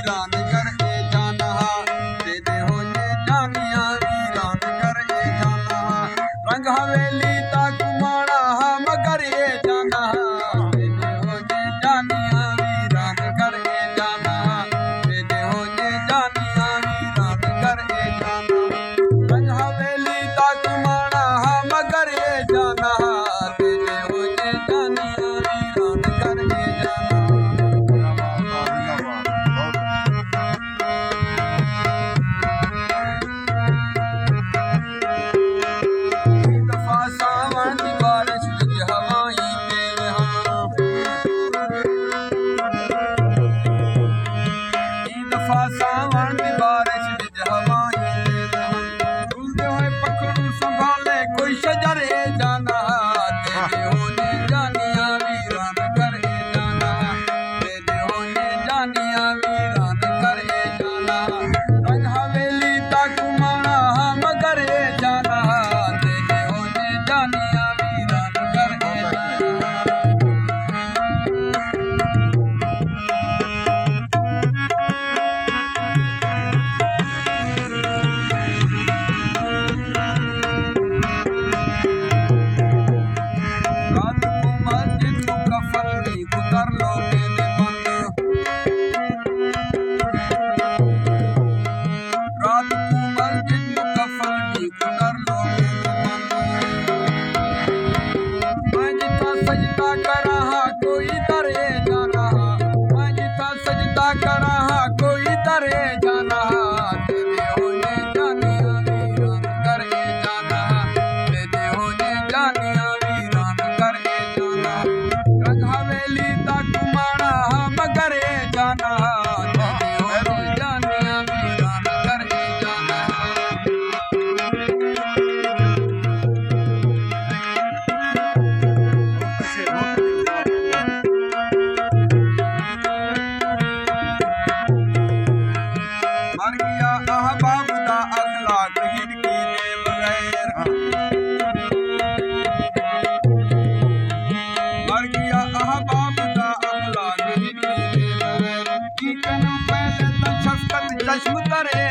वीरान कर ए जाना दे दे हो जे जानिया वीरान कर ए जाना रंग हवेली तक माड़ा मगर ए जाना दे दे हो जे जानिया वीरान कर ए जाना दे दे हो जे जानिया वीरान कर ए जाना रंग हवेली तक माड़ा मगर ए जाना दे दे हो जे जानिया वीरान कर ए जाना सावन की बारिश विच हवाई तेल दफा सावन की बारिश विच हवाई तेल झूलते हुए पखड़ू संभाले कोई शजर ए जाना तेरे होने जानिया वीरान कर ए जाना तेरे होने जानिया वीरान कर ए जाना रंग हवेली तक माना मगर ए जाना जानिया वीरान कर ए जाना रात को मस्जिद को कफन नी उतर लो मेरे बंद रात को मस्जिद को कफन नी उतर लो सजदा करा कोई दरे जाना मैं जिता सजदा करा कोई दरे जाना तेरे होने जानिया वीरान कर ए जाना तेरे होने जानिया वीरान कर ए जाना रंग हवेली तक माड़ा मगर ए जाना तेरे होने जानिया वीरान कर ए जाना मर गया अहबाब दा अखलाक हिड़की दे बगैर मर गया अहबाब दा अखलाक हिड़की दे बगैर की करूं पहले तो शफकत चश्म तरे